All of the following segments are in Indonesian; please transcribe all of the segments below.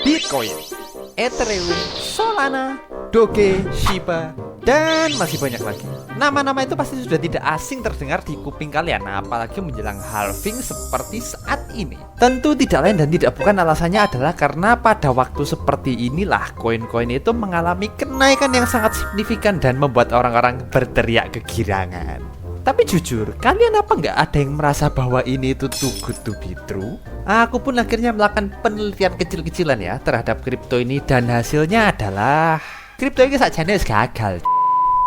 Bitcoin, Ethereum, Solana, Doge, Shiba, dan masih banyak lagi. Nama-nama itu pasti sudah tidak asing terdengar di kuping kalian, apalagi menjelang halving seperti saat ini. Tentu tidak lain dan tidak bukan alasannya adalah karena pada waktu seperti inilah koin-koin itu mengalami kenaikan yang sangat signifikan dan membuat orang-orang berteriak kegirangan. Tapi jujur, kalian apa nggak ada yang merasa bahwa ini itu too good to be true? Aku pun akhirnya melakukan penelitian kecil-kecilan ya terhadap kripto ini, dan hasilnya adalah kripto ini sajane gagal.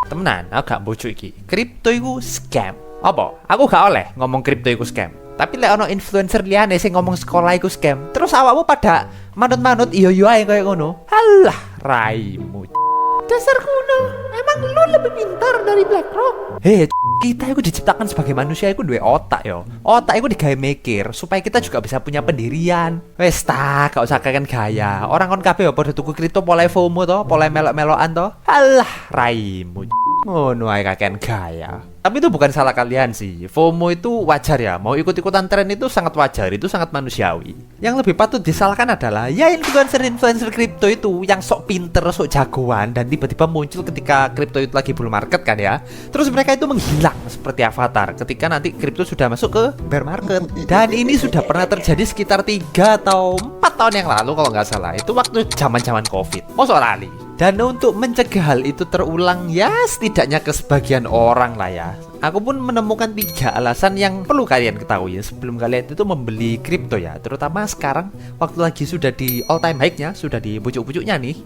Temenan, aku gak bojo iki. Kripto itu scam. Apa? Aku gak oleh ngomong kripto itu scam. Tapi lek ono influencer liyane sing ngomong sekolah iku scam, terus awakmu pada manut-manut iyo-iyo ae koyo ngono. Halah, raimu. Dasar kuno. Emang lu lebih pintar dari BlackRock? Kita itu diciptakan sebagai manusia itu duwe otak yo. Otak itu digawe mikir supaya kita juga bisa punya pendirian. Wes ta, gak usah kaken gaya. Orang kon kabeh yo padha tuku kripto pole FOMO to, pole melok-melokan to. Alah, raimu. Ngono ae kaken gaya. Tapi itu bukan salah kalian sih. FOMO itu wajar ya. Mau ikut-ikutan tren itu sangat wajar, itu sangat manusiawi. Yang lebih patut disalahkan adalah ya influencer-influencer kripto itu yang sok pinter, sok jagoan, dan tiba-tiba muncul ketika kripto itu lagi bull market kan ya. Terus mereka itu menghilang seperti avatar ketika nanti kripto sudah masuk ke bear market. Dan ini sudah pernah terjadi sekitar 3 atau 4 tahun yang lalu kalau nggak salah. Itu waktu zaman-zaman COVID. Mosok lali. Dan untuk mencegah hal itu terulang ya setidaknya ke sebagian orang lah ya, aku pun menemukan 3 alasan yang perlu kalian ketahui sebelum kalian itu membeli kripto ya. Terutama sekarang waktu lagi sudah di all time high-nya, sudah di pucuk-pucuknya nih.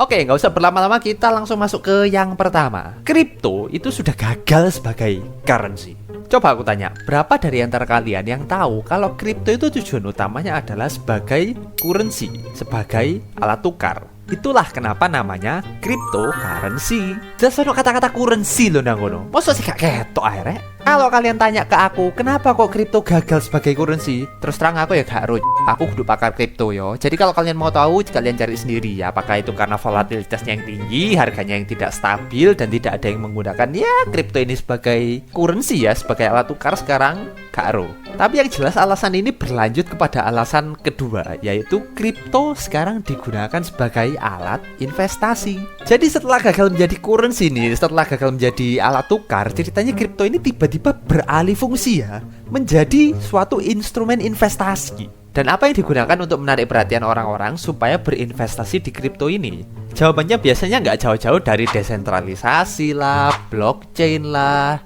Oke, nggak usah berlama-lama, kita langsung masuk ke yang pertama. Kripto itu sudah gagal sebagai currency. Coba aku tanya, berapa dari antara kalian yang tahu kalau kripto itu tujuan utamanya adalah sebagai currency, sebagai alat tukar? Itulah kenapa namanya cryptocurrency. Jelas ono kata-kata currency loh nang ngono. Mosok sih gak ketok akhirnya. Kalau kalian tanya ke aku, kenapa kok kripto gagal sebagai currency? Terus terang aku ya gak ruj. Aku kudu pakar kripto yo. Jadi kalau kalian mau tahu, kalian cari sendiri ya. Apakah itu karena volatilitasnya yang tinggi, harganya yang tidak stabil, dan tidak ada yang menggunakan ya kripto ini sebagai currency ya, sebagai alat tukar sekarang? Gak ru. Tapi yang jelas alasan ini berlanjut kepada alasan kedua, yaitu kripto sekarang digunakan sebagai alat investasi. Jadi setelah gagal menjadi currency nih, setelah gagal menjadi alat tukar, ceritanya kripto ini tiba-tiba beralih fungsi ya, menjadi suatu instrumen investasi. Dan apa yang digunakan untuk menarik perhatian orang-orang supaya berinvestasi di kripto ini? Jawabannya biasanya nggak jauh-jauh dari desentralisasi lah, blockchain lah,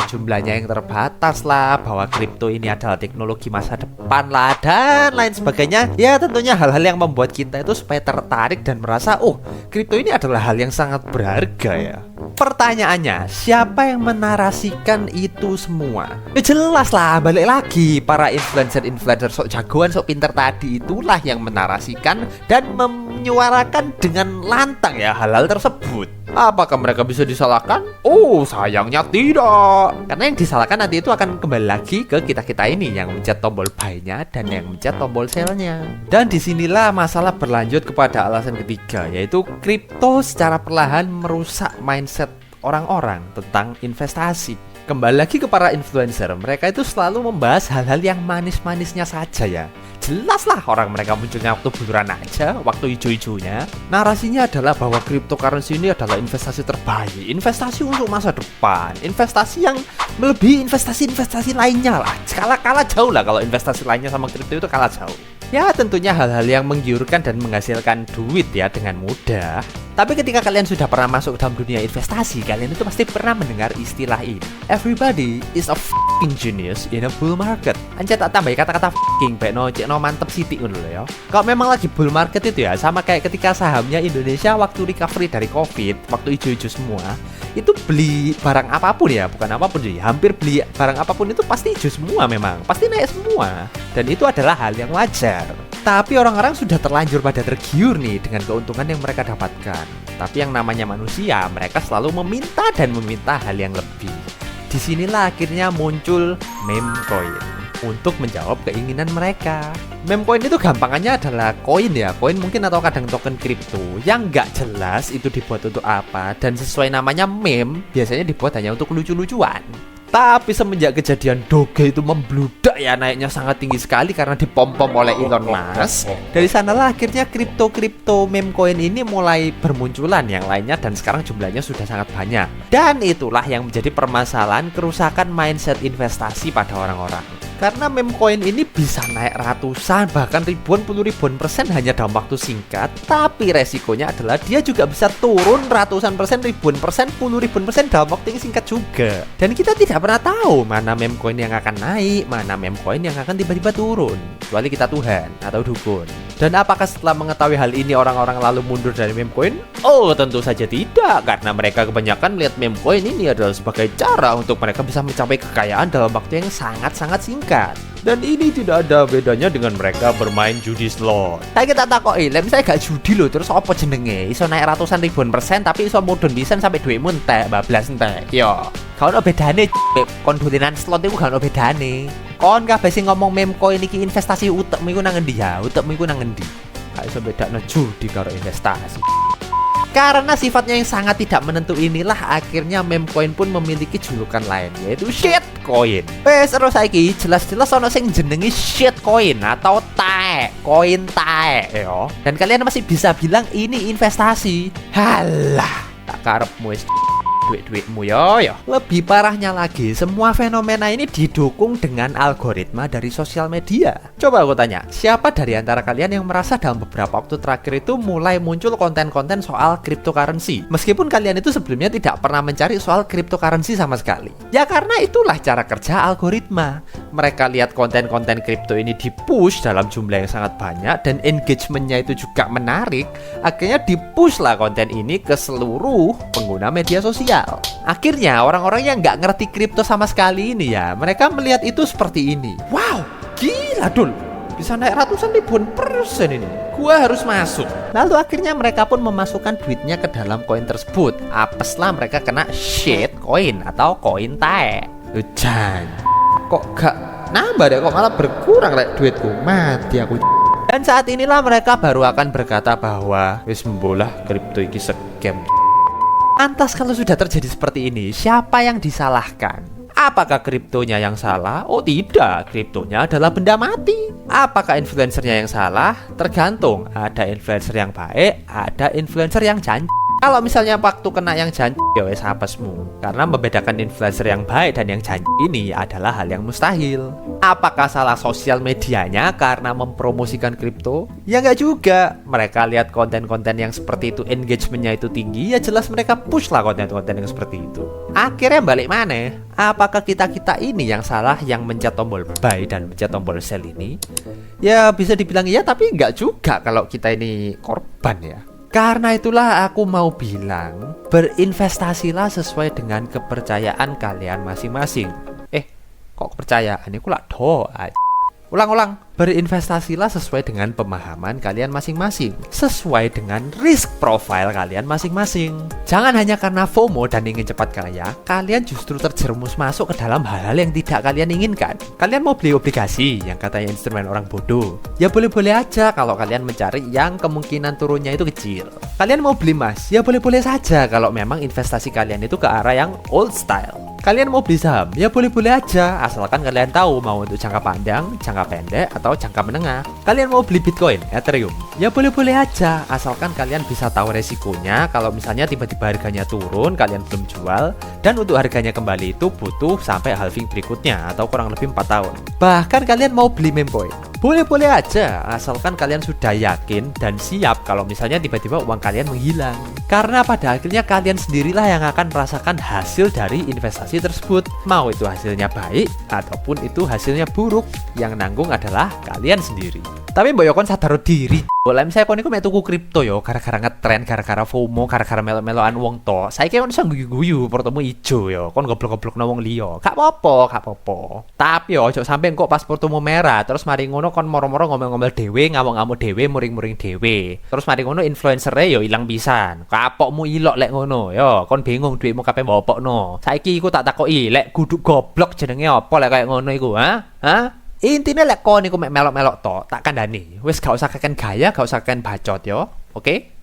jumlahnya yang terbatas lah, bahwa kripto ini adalah teknologi masa depan lah, dan lain sebagainya. Ya tentunya hal-hal yang membuat kita itu supaya tertarik dan merasa, oh kripto ini adalah hal yang sangat berharga ya. Pertanyaannya, siapa yang menarasikan itu semua? Ya jelas lah, balik lagi, para influencer-influencer sok jagoan, sok pinter tadi itulah yang menarasikan dan menyuarakan dengan lantang ya hal-hal tersebut. Apakah mereka bisa disalahkan? Oh, sayangnya tidak. Karena yang disalahkan nanti itu akan kembali lagi ke kita-kita ini yang mencet tombol buy-nya dan yang mencet tombol sell-nya. Dan disinilah masalah berlanjut kepada alasan ketiga, yaitu kripto secara perlahan merusak mindset orang-orang tentang investasi. Kembali lagi ke para influencer, mereka itu selalu membahas hal-hal yang manis-manisnya saja ya. Jelas lah orang mereka munculnya waktu buluran aja, waktu hijau-hijaunya. Narasinya adalah bahwa cryptocurrency ini adalah investasi terbaik, investasi untuk masa depan, investasi yang melebihi investasi-investasi lainnya lah. Kalah jauh lah kalau investasi lainnya sama kripto itu kalah jauh. Ya tentunya hal-hal yang menggiurkan dan menghasilkan duit ya dengan mudah. Tapi ketika kalian sudah pernah masuk dalam dunia investasi, kalian itu pasti pernah mendengar istilah ini. Everybody is a f***ing genius in a bull market. Anjir tak tambah kata-kata f***ing bekno cekno mantep sitik ngono lho ya. Kalau memang lagi bull market itu ya sama kayak ketika sahamnya Indonesia waktu recovery dari Covid, waktu hijau-hijau semua, itu beli barang apapun ya, bukan apapun sih, hampir beli barang apapun itu pasti hijau semua memang, pasti naik semua. Dan itu adalah hal yang wajar. Tapi orang-orang sudah terlanjur pada tergiur nih dengan keuntungan yang mereka dapatkan. Tapi yang namanya manusia, mereka selalu meminta dan meminta hal yang lebih. Disinilah akhirnya muncul meme coin untuk menjawab keinginan mereka. Meme coin itu gampangannya adalah koin ya, koin mungkin atau kadang token kripto yang nggak jelas itu dibuat untuk apa, dan sesuai namanya meme biasanya dibuat hanya untuk lucu-lucuan. Tapi semenjak kejadian Doge itu membludak ya, naiknya sangat tinggi sekali karena dipom-pom oleh Elon Musk. Dari sanalah akhirnya kripto meme coin ini mulai bermunculan yang lainnya, dan sekarang jumlahnya sudah sangat banyak. Dan itulah yang menjadi permasalahan kerusakan mindset investasi pada orang-orang. Karena meme coin ini bisa naik ratusan bahkan ribuan, puluh ribuan persen hanya dalam waktu singkat. Tapi resikonya adalah dia juga bisa turun ratusan persen, ribuan persen, puluh ribuan persen dalam waktu yang singkat juga. Dan kita tidak pernah tahu mana meme coin yang akan naik, mana meme coin yang akan tiba-tiba turun, kecuali kita Tuhan atau dukun. Dan apakah setelah mengetahui hal ini orang-orang lalu mundur dari meme coin? Oh, tentu saja tidak, karena mereka kebanyakan melihat meme coin ini adalah sebagai cara untuk mereka bisa mencapai kekayaan dalam waktu yang sangat-sangat singkat. Dan ini tidak ada bedanya dengan mereka bermain judi slot. Saya kita takoki, misalnya gak judi loh, terus apa jenenge? Iso naik ratusan ribuan persen tapi iso mudun pisan sampai duitmu entek, bablas entek. Yo, gak ono bedane kon dolinan slot itu gak ono bedane. Kon kabeh sing ngomong meme coin iki investasi, utekmu iku nang endi ya? Utekmu iku nang endi? Gak iso bedakno judi karo investasi. Karena sifatnya yang sangat tidak menentu inilah akhirnya meme coin pun memiliki julukan lain, yaitu shit coin. Wes terus saiki jelas-jelas ono sing jenengi shit coin atau tae, koin tae yo. Dan kalian masih bisa bilang ini investasi. Halah, tak karepmu wis duit-duitmu yo. Lebih parahnya lagi, semua fenomena ini didukung dengan algoritma dari sosial media. Coba aku tanya, siapa dari antara kalian yang merasa dalam beberapa waktu terakhir itu mulai muncul konten-konten soal cryptocurrency, meskipun kalian itu sebelumnya tidak pernah mencari soal cryptocurrency sama sekali? Ya karena itulah cara kerja algoritma. Mereka lihat konten-konten kripto ini di-push dalam jumlah yang sangat banyak dan engagementnya itu juga menarik, akhirnya di-push lah konten ini ke seluruh pengguna media sosial. Akhirnya orang-orang yang nggak ngerti kripto sama sekali ini ya, mereka melihat itu seperti ini. Wow, gila dul, bisa naik ratusan ribuan persen ini, gua harus masuk. Lalu akhirnya mereka pun memasukkan duitnya ke dalam koin tersebut. Apeslah mereka kena shit coin atau koin tae. Hujan, kok gak nambah deh, kok malah berkurang lek duitku, mati aku. Dan saat inilah mereka baru akan berkata bahwa wis mbolah kripto iki scam. Lantas kalau sudah terjadi seperti ini, siapa yang disalahkan? Apakah kriptonya yang salah? Oh tidak, kriptonya adalah benda mati. Apakah influencernya yang salah? Tergantung, ada influencer yang baik, ada influencer yang janji. Kalau misalnya waktu kena yang janji, ya wes apesmu. Karena membedakan influencer yang baik dan yang janji ini adalah hal yang mustahil. Apakah salah sosial medianya karena mempromosikan kripto? Ya nggak juga. Mereka lihat konten-konten yang seperti itu, engagementnya itu tinggi, ya jelas mereka push lah konten-konten yang seperti itu. Akhirnya balik mana? Apakah kita-kita ini yang salah yang mencet tombol buy dan mencet tombol sell ini? Ya bisa dibilang iya, tapi nggak juga kalau kita ini korban ya. Karena itulah aku mau bilang, berinvestasilah sesuai dengan kepercayaan kalian masing-masing. Kok kepercayaan? Ini kulak doa. Ulang-ulang, berinvestasilah sesuai dengan pemahaman kalian masing-masing, sesuai dengan risk profile kalian masing-masing. Jangan hanya karena FOMO dan ingin cepat kaya, kalian justru terjerumus masuk ke dalam hal-hal yang tidak kalian inginkan. Kalian mau beli obligasi yang katanya instrumen orang bodoh, ya boleh-boleh aja kalau kalian mencari yang kemungkinan turunnya itu kecil. Kalian mau beli emas, ya boleh-boleh saja kalau memang investasi kalian itu ke arah yang old style. Kalian mau beli saham, ya boleh-boleh aja, asalkan kalian tahu mau untuk jangka panjang, jangka pendek, atau jangka menengah. Kalian mau beli Bitcoin, Ethereum, ya boleh-boleh aja, asalkan kalian bisa tahu resikonya. Kalau misalnya tiba-tiba harganya turun, kalian belum jual, dan untuk harganya kembali itu butuh sampai halving berikutnya, atau kurang lebih 4 tahun. Bahkan kalian mau beli meme coin, boleh-boleh aja, asalkan kalian sudah yakin dan siap kalau misalnya tiba-tiba uang kalian menghilang. Karena pada akhirnya kalian sendirilah yang akan merasakan hasil dari investasi tersebut. Mau itu hasilnya baik ataupun itu hasilnya buruk, yang nanggung adalah kalian sendiri. Tapi mbok yo kon sadar diri. Lah misalnya kon iku mek tuku kripto yo gara-gara ngetren, gara-gara FOMO, gara-gara melo-meloan wong to. Saiki kon iso guyu-guyu portomu ijo yo, kon goblok-goblokno wong liya. Gak apa-apa. Tapi yo ojo sampe kok pas portomu merah terus mari ngono kon moro-moro ngomel-ngomel dhewe, ngamuk-ngamuk dhewe, muring-muring dhewe. Terus mari ngono influencer-e yo ilang pisan. Kapokmu ilok lek ngono yo, kon bingung duitmu kabeh mbopokno. Saiki iku tak takoki, lek kudu goblok jenenge apa lek kaya ngono iku, ha? Intinya lek kon iku mek melok-melok to, tak kandhani. Wis gak usah kakek gaya, gak usah kakek bacot yo. Oke?